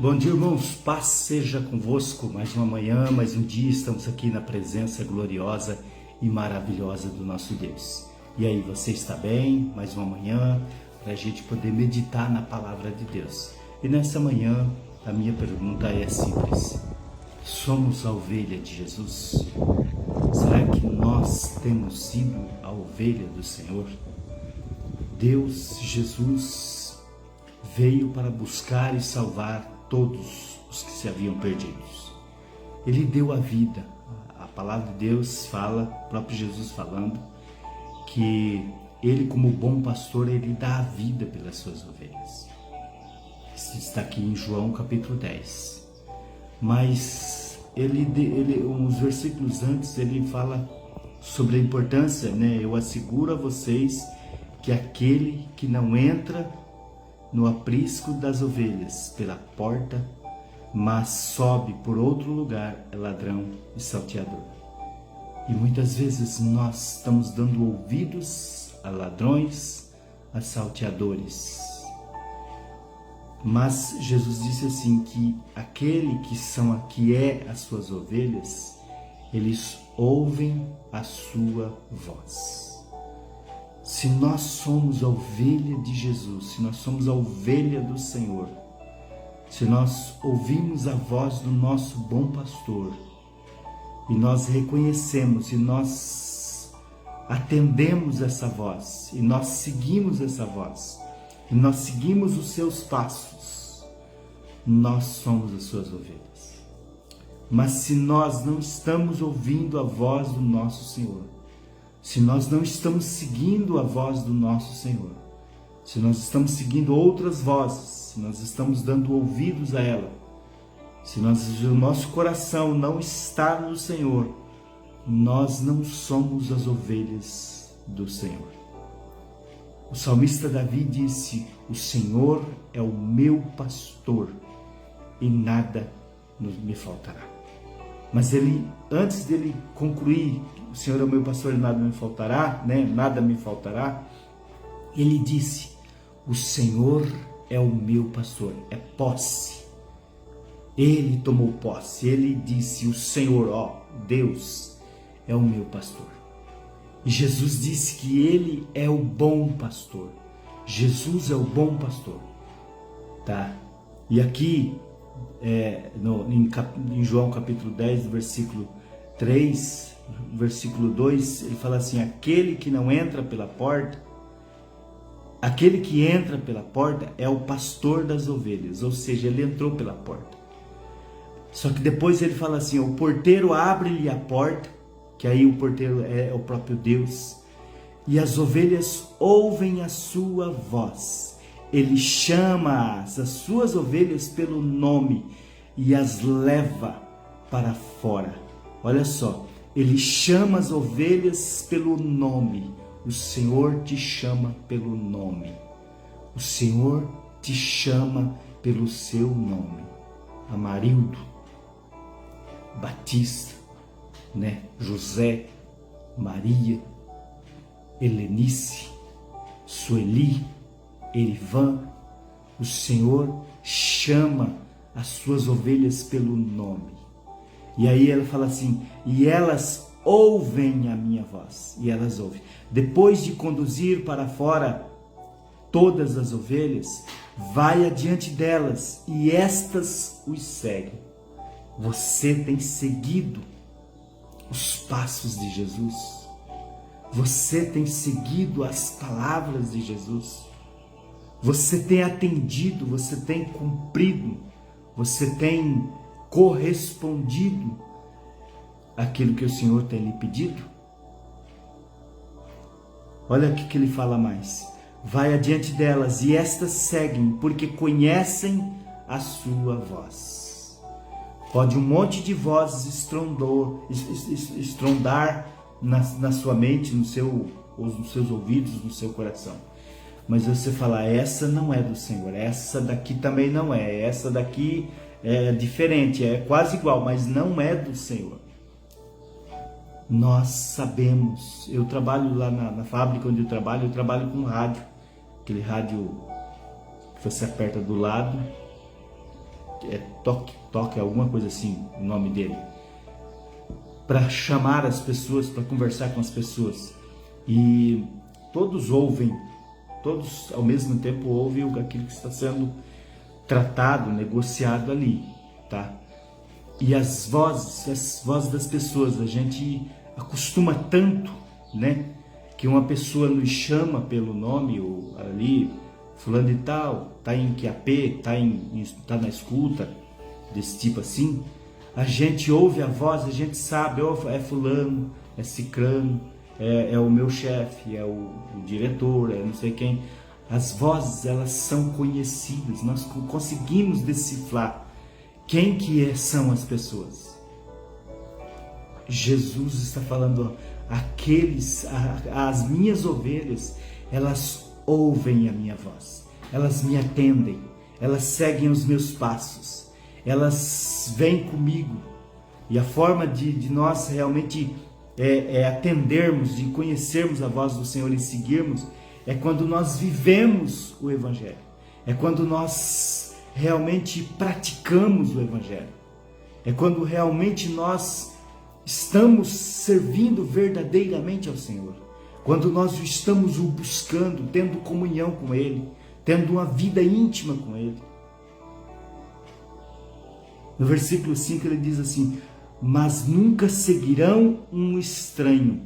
Bom dia, irmãos, paz seja convosco. Mais uma manhã, mais um dia, estamos aqui na presença gloriosa e maravilhosa do nosso Deus. E aí, você está bem? Mais uma manhã para a gente poder meditar na palavra de Deus. E nessa manhã, a minha pergunta é simples: somos a ovelha de Jesus? Será que nós temos sido a ovelha do Senhor? Deus, Jesus, veio para buscar e salvar todos os que se haviam perdidos. Ele deu a vida. A palavra de Deus fala, o próprio Jesus falando, que ele, como bom pastor, ele dá a vida pelas suas ovelhas. Isso está aqui em João capítulo 10. Mas uns versículos antes, ele fala sobre a importância, Eu asseguro a vocês que aquele que não entra no aprisco das ovelhas pela porta, mas sobe por outro lugar, é ladrão e salteador. E muitas vezes nós estamos dando ouvidos a ladrões, a salteadores. Mas Jesus disse assim, que aquele que é as suas ovelhas, eles ouvem a sua voz. Se nós somos a ovelha de Jesus, se nós somos a ovelha do Senhor, se nós ouvimos a voz do nosso bom pastor, e nós reconhecemos, e nós atendemos essa voz, e nós seguimos essa voz, e nós seguimos os seus passos, nós somos as suas ovelhas. Mas se nós não estamos ouvindo a voz do nosso Senhor, se nós não estamos seguindo a voz do nosso Senhor, se nós estamos seguindo outras vozes, se nós estamos dando ouvidos a ela, se o nosso coração não está no Senhor, nós não somos as ovelhas do Senhor. O salmista Davi disse: o Senhor é o meu pastor e nada me faltará. Mas ele, antes dele concluir, o Senhor é o meu pastor e nada me faltará, Nada me faltará, ele disse: o Senhor é o meu pastor, é posse. Ele tomou posse, ele disse: o Senhor, Deus, é o meu pastor. E Jesus disse que ele é o bom pastor. Jesus é o bom pastor, tá? E aqui, em João capítulo 10, versículo 3, versículo 2, ele fala assim: aquele que entra pela porta é o pastor das ovelhas, ou seja, ele entrou pela porta. Só que depois ele fala assim: o porteiro abre-lhe a porta, que aí o porteiro é o próprio Deus, e as ovelhas ouvem a sua voz. Ele chama as suas ovelhas pelo nome e as leva para fora. Olha só, ele chama as ovelhas pelo nome. O Senhor te chama pelo nome. O Senhor te chama pelo seu nome. Amarildo, Batista, José, Maria, Helenice, Sueli, Erivan. O Senhor chama as suas ovelhas pelo nome. E aí ela fala assim: e elas ouvem a minha voz. E elas ouvem. Depois de conduzir para fora todas as ovelhas, vai adiante delas e estas os seguem. Você tem seguido os passos de Jesus? Você tem seguido as palavras de Jesus? Você tem atendido, você tem cumprido, você tem correspondido àquilo que o Senhor tem lhe pedido? Olha o que ele fala mais: vai adiante delas e estas seguem, porque conhecem a sua voz. Pode um monte de vozes estrondar na sua mente, nos seus ouvidos, no seu coração. Mas você fala: essa não é do Senhor, essa daqui também não é, essa daqui é diferente, é quase igual, mas não é do Senhor. Nós sabemos. Eu trabalho lá na fábrica onde eu trabalho com rádio, aquele rádio que você aperta do lado Toque, alguma coisa assim, o nome dele, para chamar as pessoas, para conversar com as pessoas. E todos ouvem, todos ao mesmo tempo ouvem aquilo que está sendo tratado, negociado ali, tá? E as vozes das pessoas, a gente acostuma tanto, né? Que uma pessoa nos chama pelo nome, ou ali, fulano de tal, tá em QAP, tá na escuta, desse tipo assim. A gente ouve a voz, a gente sabe, é fulano, é cicrano, é o meu chefe, é o diretor, é não sei quem. As vozes, elas são conhecidas, nós conseguimos decifrar quem que são as pessoas. Jesus está falando, as minhas ovelhas, elas ouvem a minha voz, elas me atendem, elas seguem os meus passos, elas vêm comigo. E a forma de nós realmente atendermos, de conhecermos a voz do Senhor e seguirmos, é quando nós vivemos o Evangelho, é quando nós realmente praticamos o Evangelho, é quando realmente nós estamos servindo verdadeiramente ao Senhor, quando nós estamos o buscando, tendo comunhão com Ele, tendo uma vida íntima com Ele. No versículo 5 ele diz assim: mas nunca seguirão um estranho,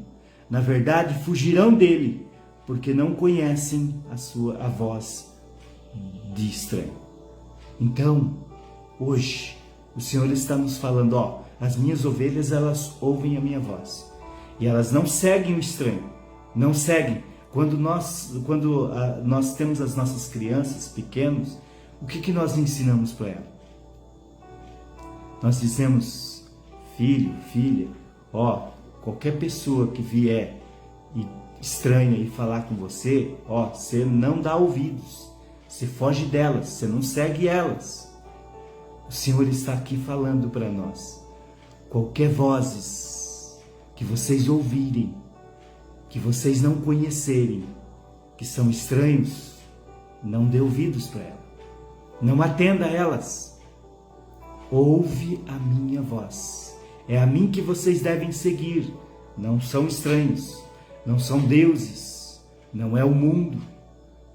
na verdade fugirão dele, porque não conhecem a voz de estranho. Então, hoje, o Senhor está nos falando, as minhas ovelhas, elas ouvem a minha voz, e elas não seguem o estranho, não seguem. Quando nós temos as nossas crianças pequenos, o que nós ensinamos para elas? Nós dizemos: filho, filha, qualquer pessoa que vier e estranha e falar com você, você não dá ouvidos, você foge delas, você não segue elas. O Senhor está aqui falando para nós: qualquer vozes que vocês ouvirem, que vocês não conhecerem, que são estranhos, não dê ouvidos para elas, não atenda a elas. Ouve a minha voz, é a mim que vocês devem seguir, não são estranhos, não são deuses, não é o mundo,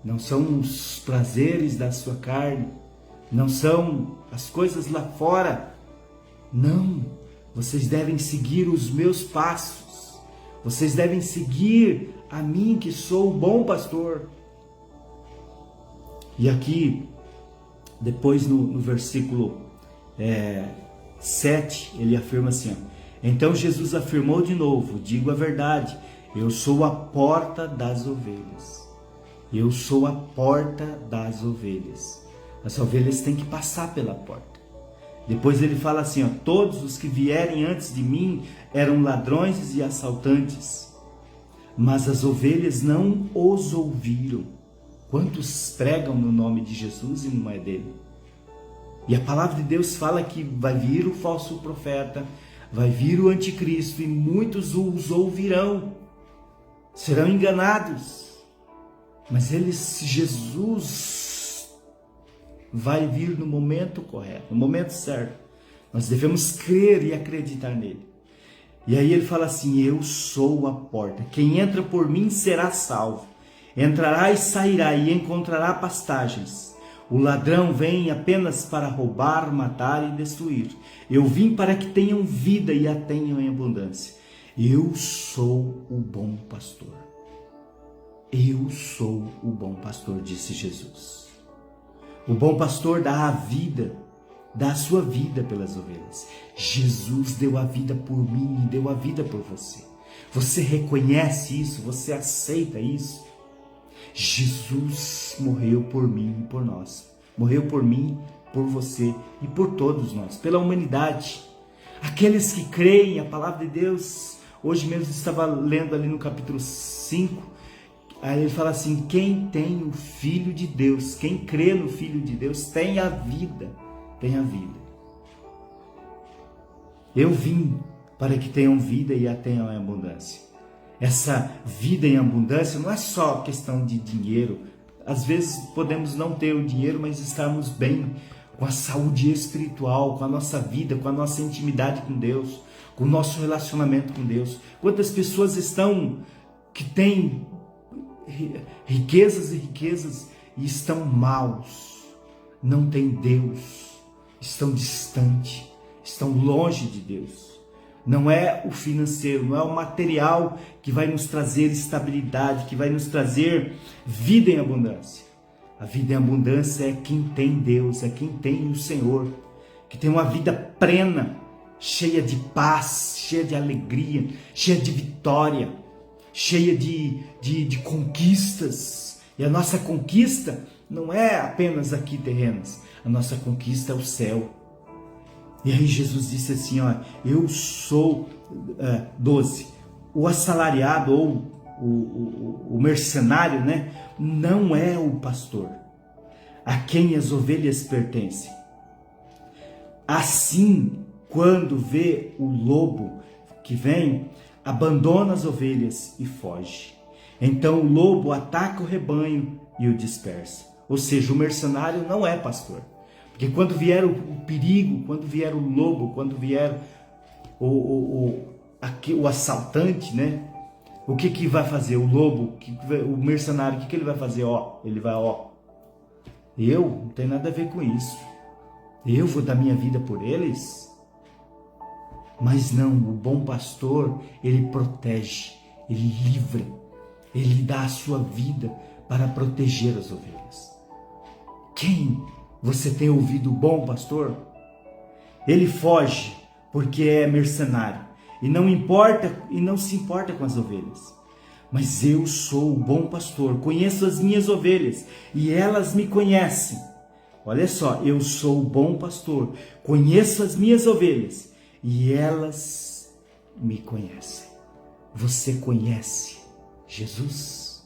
não são os prazeres da sua carne, não são as coisas lá fora, não, vocês devem seguir os meus passos, vocês devem seguir a mim que sou o bom pastor. E aqui, depois no versículo 7, ele afirma assim: então Jesus afirmou de novo: digo a verdade, eu sou a porta das ovelhas. Eu sou a porta das ovelhas. As ovelhas têm que passar pela porta. Depois ele fala assim: todos os que vierem antes de mim eram ladrões e assaltantes, mas as ovelhas não os ouviram. Quantos pregam no nome de Jesus e não é dele? E a palavra de Deus fala que vai vir o falso profeta, vai vir o anticristo, e muitos os ouvirão, serão enganados. Mas Jesus vai vir no momento correto, no momento certo. Nós devemos crer e acreditar nele. E aí ele fala assim: eu sou a porta, quem entra por mim será salvo, entrará e sairá e encontrará pastagens. O ladrão vem apenas para roubar, matar e destruir. Eu vim para que tenham vida e a tenham em abundância. Eu sou o bom pastor. Eu sou o bom pastor, disse Jesus. O bom pastor dá a vida, dá a sua vida pelas ovelhas. Jesus deu a vida por mim e deu a vida por você. Você reconhece isso? Você aceita isso? Jesus morreu por mim e por nós. Morreu por mim, por você e por todos nós, pela humanidade. Aqueles que creem a palavra de Deus. Hoje mesmo estava lendo ali no capítulo 5. Aí ele fala assim: quem tem o Filho de Deus, quem crê no Filho de Deus, tem a vida. Tem a vida. Eu vim para que tenham vida e a tenham em abundância. Essa vida em abundância não é só questão de dinheiro. Às vezes podemos não ter o dinheiro, mas estarmos bem com a saúde espiritual, com a nossa vida, com a nossa intimidade com Deus, com o nosso relacionamento com Deus. Quantas pessoas que têm riquezas e riquezas e estão maus, não têm Deus, estão distantes, estão longe de Deus. Não é o financeiro, não é o material que vai nos trazer estabilidade, que vai nos trazer vida em abundância. A vida em abundância é quem tem Deus, é quem tem o Senhor, que tem uma vida plena, cheia de paz, cheia de alegria, cheia de vitória, cheia de conquistas. E a nossa conquista não é apenas aqui terrenas, a nossa conquista é o céu. E aí Jesus disse assim, ó, eu sou, 12, o assalariado ou o mercenário, né, não é o pastor, a quem as ovelhas pertencem. Assim, quando vê o lobo que vem, abandona as ovelhas e foge. Então o lobo ataca o rebanho e o dispersa. Ou seja, o mercenário não é pastor. Porque quando vier o perigo, quando vier o lobo, quando vier o assaltante, né? O que vai fazer o lobo, o mercenário, o que ele vai fazer? Ele vai, eu não tenho nada a ver com isso. Eu vou dar minha vida por eles? Mas não, o bom pastor, ele protege, ele livra, ele dá a sua vida para proteger as ovelhas. Quem você tem ouvido o bom pastor? Ele foge porque é mercenário e não se importa com as ovelhas. Mas eu sou o bom pastor, conheço as minhas ovelhas e elas me conhecem. Olha só, eu sou o bom pastor, conheço as minhas ovelhas e elas me conhecem. Você conhece Jesus?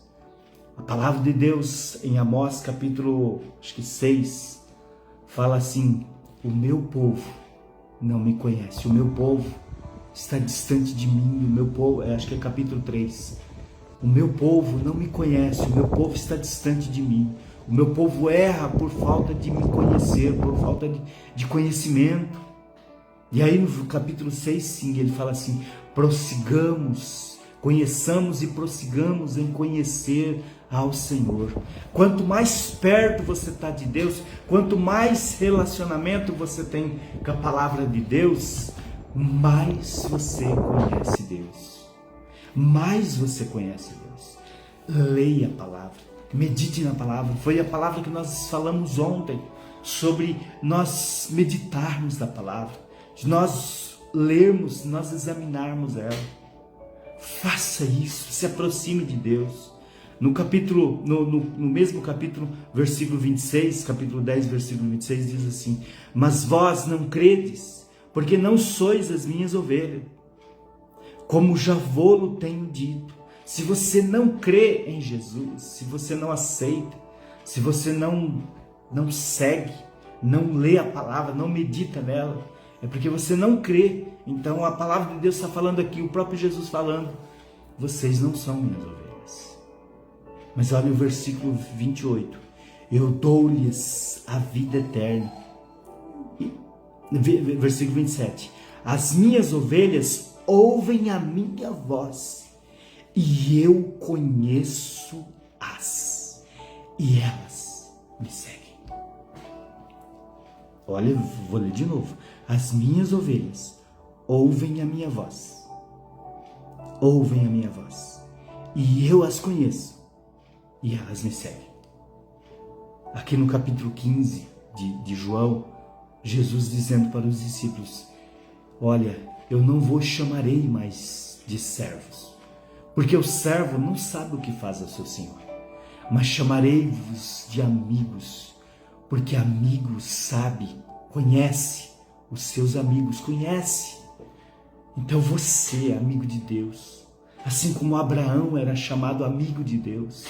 A palavra de Deus em Amós capítulo 6 fala assim, o meu povo não me conhece, o meu povo está distante de mim, o meu povo, acho que é capítulo 3, o meu povo não me conhece, o meu povo está distante de mim, o meu povo erra por falta de me conhecer, por falta de conhecimento. E aí no capítulo 6, sim, ele fala assim, prossigamos, conheçamos e prossigamos em conhecer ao Senhor. Quanto mais perto você está de Deus, quanto mais relacionamento você tem com a palavra de Deus, mais você conhece Deus. Mais você conhece Deus. Leia a palavra, medite na palavra. Foi a palavra que nós falamos ontem, sobre nós meditarmos da palavra, de nós lermos, nós examinarmos ela. Faça isso, se aproxime de Deus. No mesmo capítulo, versículo 26, capítulo 10, versículo 26, diz assim, mas vós não credes, porque não sois as minhas ovelhas, como já vou-lo tenho dito. Se você não crê em Jesus, se você não aceita, se você não segue, não lê a palavra, não medita nela, é porque você não crê. Então a palavra de Deus está falando aqui, o próprio Jesus falando, vocês não são minhas ovelhas. Mas olha o versículo 28, eu dou-lhes a vida eterna. Versículo 27, as minhas ovelhas ouvem a minha voz, e eu conheço-as, e elas me seguem. Olha, vou ler de novo. As minhas ovelhas ouvem a minha voz, e eu as conheço, e elas me seguem. Aqui no capítulo 15 de João, Jesus dizendo para os discípulos, olha, eu não vos chamarei mais de servos, porque o servo não sabe o que faz ao seu senhor, mas chamarei-vos de amigos, porque amigo sabe, conhece os seus amigos, conhece. Então você é amigo de Deus, assim como Abraão era chamado amigo de Deus.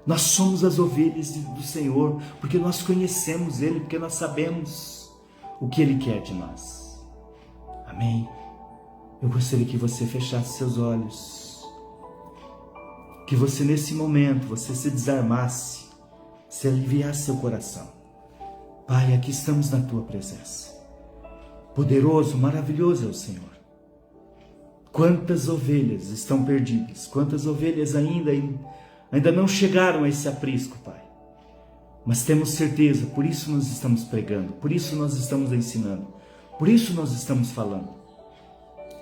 Nós somos as ovelhas do Senhor, porque nós conhecemos Ele, porque nós sabemos o que Ele quer de nós. Amém? Eu gostaria que você fechasse seus olhos, que você nesse momento, você se desarmasse, se aliviasse seu coração, Pai, aqui estamos na Tua presença. Poderoso, maravilhoso é o Senhor. Quantas ovelhas estão perdidas, quantas ovelhas ainda não chegaram a esse aprisco, Pai. Mas temos certeza, por isso nós estamos pregando, por isso nós estamos ensinando, por isso nós estamos falando.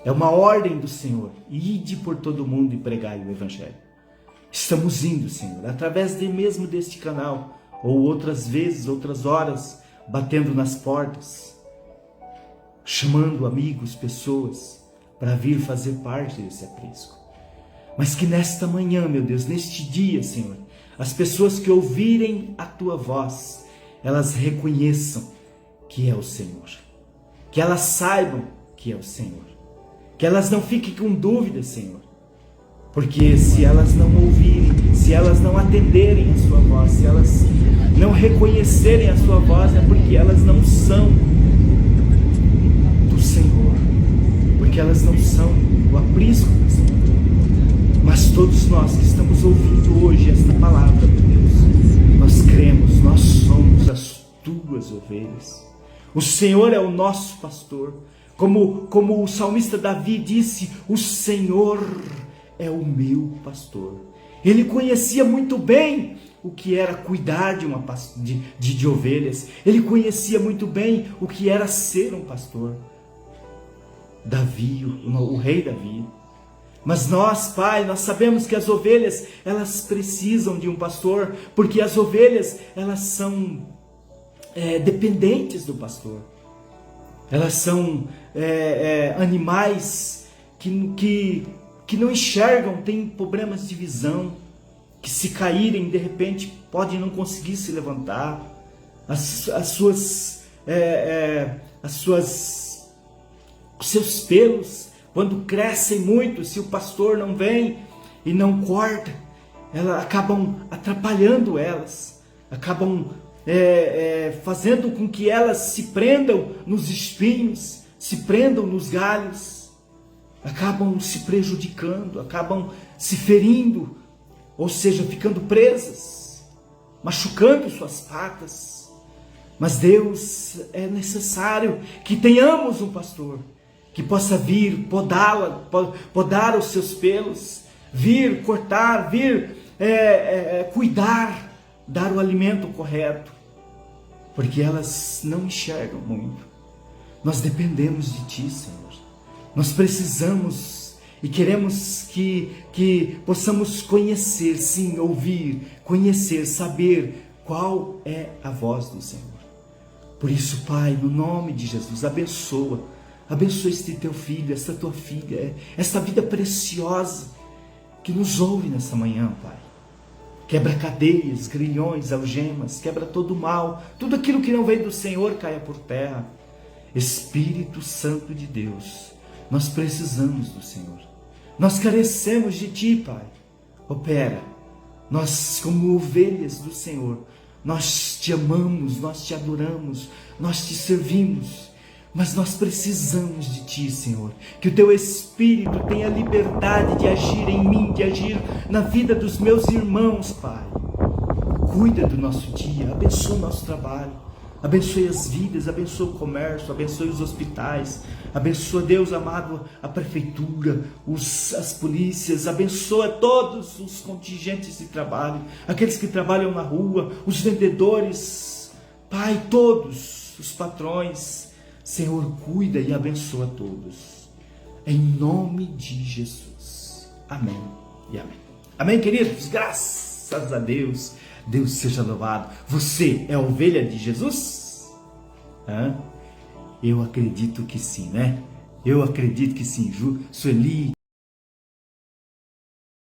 É uma ordem do Senhor, ide por todo mundo e pregai o Evangelho. Estamos indo, Senhor, através mesmo deste canal, ou outras vezes, outras horas, batendo nas portas, chamando amigos, pessoas, para vir fazer parte desse aprisco. Mas que nesta manhã, meu Deus, neste dia, Senhor, as pessoas que ouvirem a Tua voz, elas reconheçam que é o Senhor. Que elas saibam que é o Senhor. Que elas não fiquem com dúvidas, Senhor. Porque se elas não ouvirem, se elas não atenderem a Sua voz, se elas não reconhecerem a Sua voz, é porque elas não são do Senhor. Porque elas não são o aprisco do Senhor. Mas todos nós que estamos ouvindo hoje esta palavra, meu Deus, nós cremos, nós somos as Tuas ovelhas. O Senhor é o nosso pastor. Como o salmista Davi disse, o Senhor é o meu pastor. Ele conhecia muito bem o que era cuidar de ovelhas. Ele conhecia muito bem o que era ser um pastor. Davi, o rei Davi. Mas nós, Pai, nós sabemos que as ovelhas, elas precisam de um pastor, porque as ovelhas, elas são dependentes do pastor. Elas são animais que não enxergam, têm problemas de visão, que se caírem, de repente, podem não conseguir se levantar. Os seus pelos, quando crescem muito, se o pastor não vem e não corta, elas acabam atrapalhando elas, acabam fazendo com que elas se prendam nos espinhos, se prendam nos galhos, acabam se prejudicando, acabam se ferindo, ou seja, ficando presas, machucando suas patas. Mas Deus, é necessário que tenhamos um pastor que possa vir podar os seus pelos, vir cortar, vir cuidar, dar o alimento correto, porque elas não enxergam muito. Nós dependemos de Ti, Senhor. Nós precisamos e queremos que possamos conhecer, sim, ouvir, conhecer, saber qual é a voz do Senhor. Por isso, Pai, no nome de Jesus, abençoa este Teu filho, esta Tua filha, esta vida preciosa que nos ouve nessa manhã, Pai. Quebra cadeias, grilhões, algemas, quebra todo o mal, tudo aquilo que não veio do Senhor caia por terra. Espírito Santo de Deus, nós precisamos do Senhor. Nós carecemos de Ti, Pai. Opera. Nós, como ovelhas do Senhor, nós Te amamos, nós Te adoramos, nós Te servimos. Mas nós precisamos de Ti, Senhor. Que o Teu Espírito tenha liberdade de agir em mim, de agir na vida dos meus irmãos, Pai. Cuida do nosso dia, abençoa o nosso trabalho, abençoe as vidas, abençoa o comércio, abençoe os hospitais, abençoa, Deus amado, a prefeitura, as polícias, abençoa todos os contingentes de trabalho, aqueles que trabalham na rua, os vendedores, Pai, todos os patrões. Senhor, cuida e abençoa todos. Em nome de Jesus. Amém e amém. Amém, queridos? Graças a Deus. Deus seja louvado. Você é ovelha de Jesus? Eu acredito que sim, né? Eu acredito que sim. Sueli.